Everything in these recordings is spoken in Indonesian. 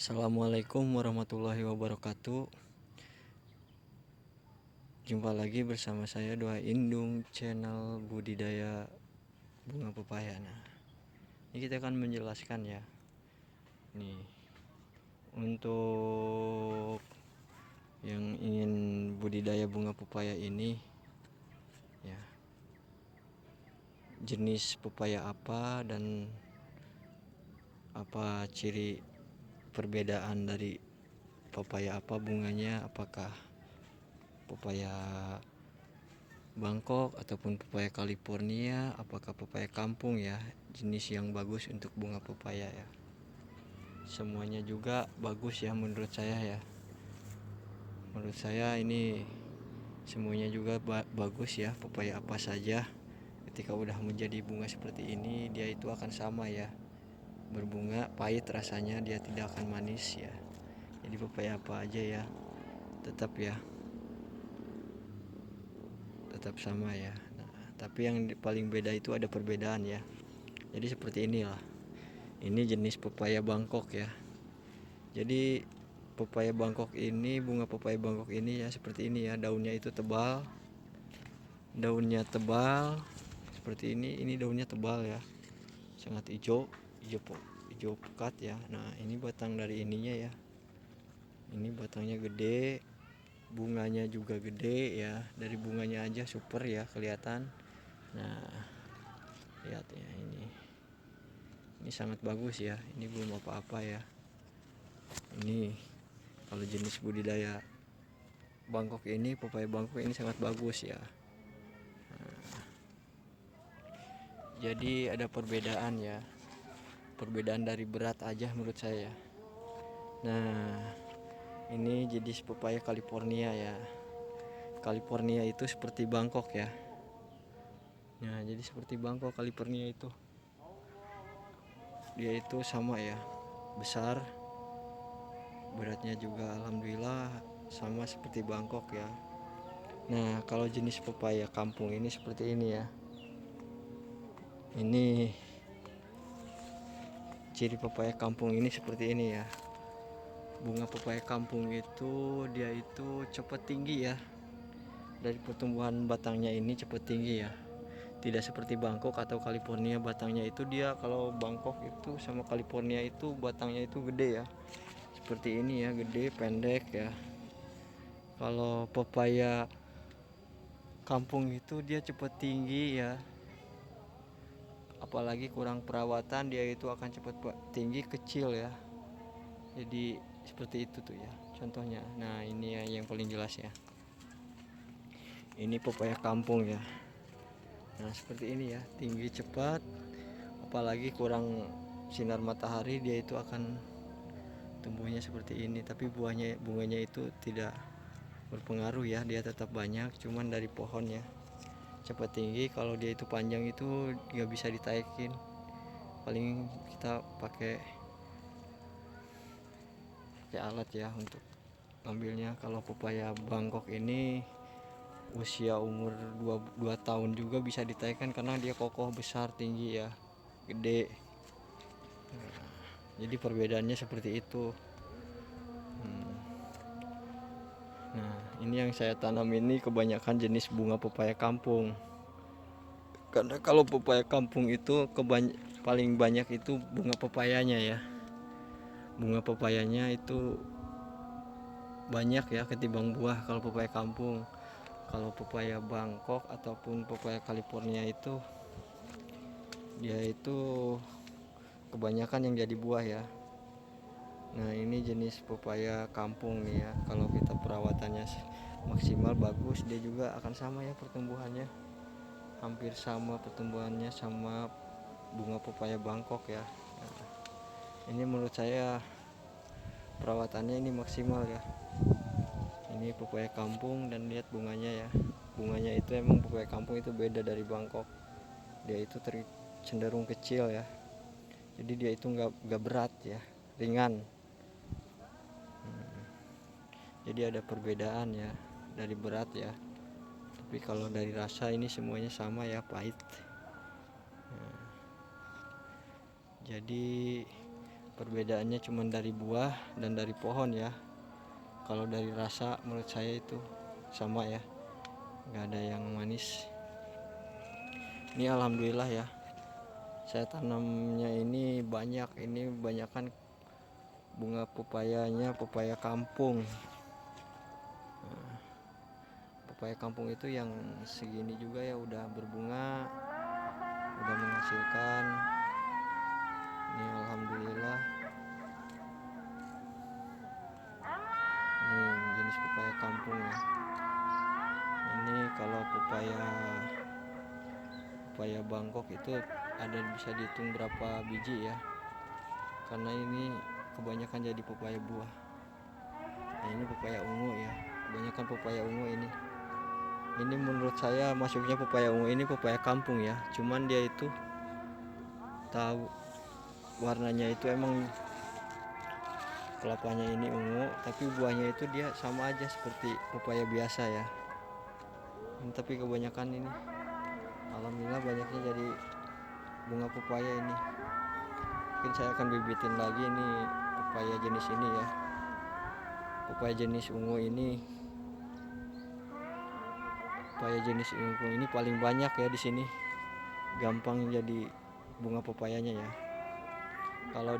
Assalamualaikum warahmatullahi wabarakatuh. Jumpa lagi bersama saya Doa Indung, channel budidaya bunga pepaya. Nah, ini kita akan menjelaskan ya. Nih, untuk yang ingin budidaya bunga pepaya ini ya, jenis pepaya apa dan apa ciri perbedaan dari pepaya apa bunganya, apakah pepaya Bangkok ataupun pepaya California, apakah pepaya kampung ya, jenis yang bagus untuk bunga pepaya ya. Semuanya juga bagus ya menurut saya ya. Menurut saya ini semuanya juga bagus ya, pepaya apa saja ketika udah menjadi bunga seperti ini dia itu akan sama ya. Berbunga pahit rasanya, dia tidak akan manis ya. Jadi pepaya apa aja ya tetap ya, tetap sama ya. Nah, tapi yang paling beda itu ada perbedaan ya. Jadi seperti inilah. Ini jenis pepaya Bangkok ya. Jadi pepaya Bangkok ini, bunga pepaya Bangkok ini ya seperti ini ya, daunnya itu tebal. Daunnya tebal seperti ini. Ini daunnya tebal ya. Sangat hijau, hijau pekat ya. Nah, ini batang dari ininya ya. Ini batangnya gede, bunganya juga gede ya. Dari bunganya aja super ya kelihatan. Nah, lihat ya ini. Ini sangat bagus ya. Ini belum apa-apa ya. Ini kalau jenis budidaya Bangkok ini, pepaya Bangkok ini sangat bagus ya. Jadi ada perbedaan ya. Perbedaan dari berat aja menurut saya. Nah, ini jenis pepaya California ya. California itu seperti Bangkok ya. Nah, jadi seperti Bangkok California itu. Dia itu sama ya. Besar. Beratnya juga alhamdulillah sama seperti Bangkok ya. Nah, kalau jenis pepaya kampung ini seperti ini ya. Ini ciri pepaya kampung ini seperti ini ya. Bunga pepaya kampung itu dia itu cepat tinggi ya. Dari pertumbuhan batangnya ini cepat tinggi ya. Tidak seperti Bangkok atau California, batangnya itu dia, kalau Bangkok itu sama California itu batangnya itu gede ya. Seperti ini ya, gede pendek ya. Kalau pepaya kampung itu dia cepat tinggi ya. Apalagi kurang perawatan dia itu akan cepat tinggi kecil ya. Jadi seperti itu tuh ya contohnya. Nah, ini ya yang paling jelas ya. Ini pepaya kampung ya. Nah, seperti ini ya, tinggi cepat. Apalagi kurang sinar matahari dia itu akan tumbuhnya seperti ini. Tapi bunganya itu tidak berpengaruh ya, dia tetap banyak, cuman dari pohon ya cepat tinggi. Kalau dia itu panjang itu nggak bisa ditaikin, paling kita pakai alat ya untuk ngambilnya. Kalau pepaya Bangkok ini usia umur 2 tahun juga bisa ditaikan karena dia kokoh, besar, tinggi ya, gede. Jadi perbedaannya seperti itu. Nah, ini yang saya tanam ini kebanyakan jenis bunga pepaya kampung. Karena kalau pepaya kampung itu paling banyak itu bunga pepayanya ya. Bunga pepayanya itu banyak ya ketimbang buah kalau pepaya kampung. Kalau pepaya Bangkok ataupun pepaya California itu dia itu kebanyakan yang jadi buah ya. Nah, ini jenis pepaya kampung nih ya. Kalau kita perawatannya maksimal bagus, dia juga akan sama ya pertumbuhannya. Hampir sama pertumbuhannya sama bunga pepaya Bangkok ya. Nah, ini menurut saya perawatannya ini maksimal ya. Ini pepaya kampung dan lihat bunganya ya. Bunganya itu emang pepaya kampung itu beda dari Bangkok. Dia itu cenderung kecil ya. Jadi dia itu nggak berat ya, ringan. Jadi ada perbedaan ya dari berat ya. Tapi kalau dari rasa ini semuanya sama ya, pahit. Nah, jadi Perbedaannya cuma dari buah dan dari pohon ya. Kalau dari rasa menurut saya itu sama ya, nggak ada yang manis. Ini alhamdulillah ya, saya tanamnya ini banyak, ini banyakkan bunga pepayanya, pepaya kampung. Nah, pepaya kampung itu yang segini juga ya udah berbunga, udah menghasilkan. Ini alhamdulillah. Ini jenis pepaya kampung ya. Ini kalau pepaya Bangkok itu ada bisa dihitung berapa biji ya. Karena ini kebanyakan jadi pepaya buah. Nah, ini pepaya ungu ya. Kebanyakan pepaya ungu ini. Ini menurut saya masuknya pepaya ungu ini pepaya kampung ya. Cuman dia itu tahu warnanya itu emang kelapanya ini ungu, tapi buahnya itu dia sama aja seperti pepaya biasa ya. Tapi kebanyakan ini alhamdulillah banyaknya jadi bunga pepaya ini. Mungkin saya akan bibitin lagi ini pepaya jenis ini ya. Pepaya jenis ungu ini, pepaya jenis ungu ini paling banyak ya di sini. Gampang jadi bunga pepayanya ya. Kalau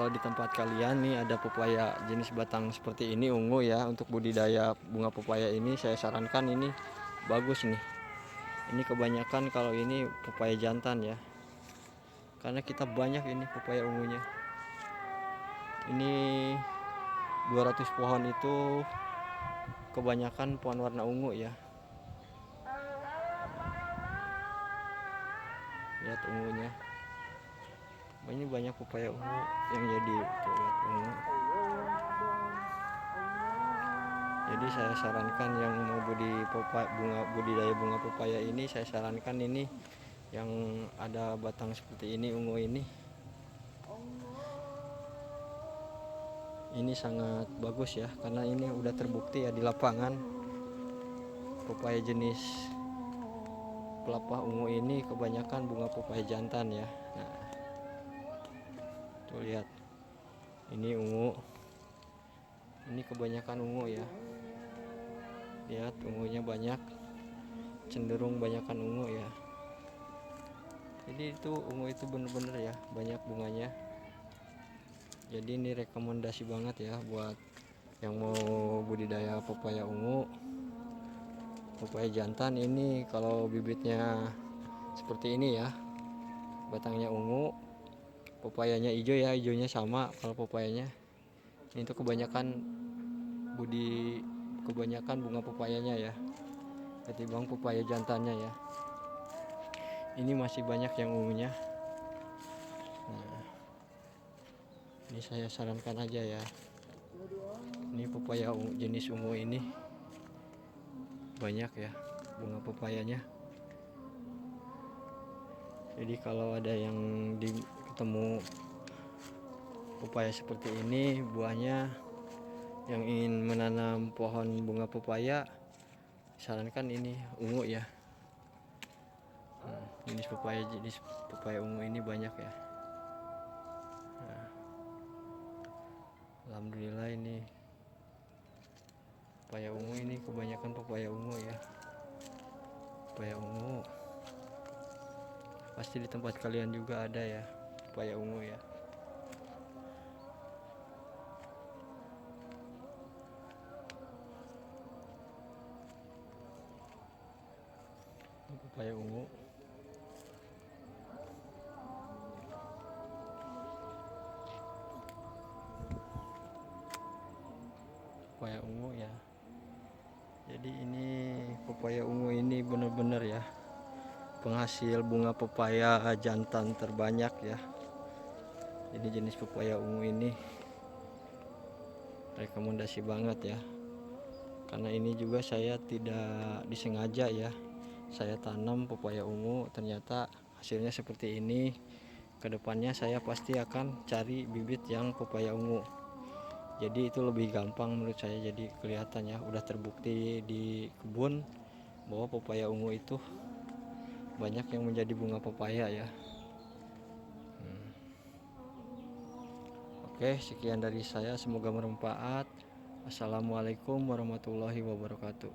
di tempat kalian nih ada pepaya jenis batang seperti ini ungu ya, untuk budidaya bunga pepaya ini saya sarankan ini bagus nih. Ini kebanyakan kalau ini pepaya jantan ya, karena kita banyak ini pepaya ungunya. Ini 200 pohon itu kebanyakan pohon warna ungu ya. Lihat ungunya. Ini banyak pepaya ungu yang jadi tuh, lihat ungu. Jadi saya sarankan yang mau budidaya bunga pepaya ini, saya sarankan ini yang ada batang seperti ini ungu ini. Ini sangat bagus ya, karena ini udah terbukti ya di lapangan pepaya jenis pelepah ungu ini kebanyakan bunga pepaya jantan ya. Nah, tuh lihat, ini ungu, ini kebanyakan ungu ya. Lihat ungunya banyak, cenderung banyakan ungu ya. Jadi itu ungu itu bener-bener ya banyak bunganya. Jadi ini rekomendasi banget ya buat yang mau budidaya pepaya ungu, pepaya jantan. Ini kalau bibitnya seperti ini ya, batangnya ungu, pepayanya hijau ya, hijaunya sama. Kalau pepayanya ini tuh kebanyakan bunga pepayanya ya, ketimbang pepaya jantannya ya. Ini masih banyak yang ungunya. Nah, ini saya sarankan aja ya, ini pepaya jenis ungu ini banyak ya bunga pepayanya. Jadi kalau ada yang ketemu pepaya seperti ini buahnya, yang ingin menanam pohon bunga pepaya, sarankan ini ungu ya. Jenis pepaya ungu ini banyak ya. Nah, alhamdulillah ini pepaya ungu ini kebanyakan pepaya ungu ya. Pepaya ungu pasti di tempat kalian juga ada ya pepaya ungu ya. Ini pepaya ungu. Pepaya ungu ya. Jadi ini pepaya ungu ini benar-benar ya penghasil bunga pepaya jantan terbanyak ya. Ini jenis pepaya ungu ini rekomendasi banget ya, karena ini juga saya tidak disengaja ya, saya tanam pepaya ungu ternyata hasilnya seperti ini. Kedepannya saya pasti akan cari bibit yang pepaya ungu, jadi itu lebih gampang menurut saya. Jadi kelihatannya udah terbukti di kebun bahwa pepaya ungu itu banyak yang menjadi bunga pepaya ya. Oke, sekian dari saya, semoga bermanfaat. Assalamualaikum warahmatullahi wabarakatuh.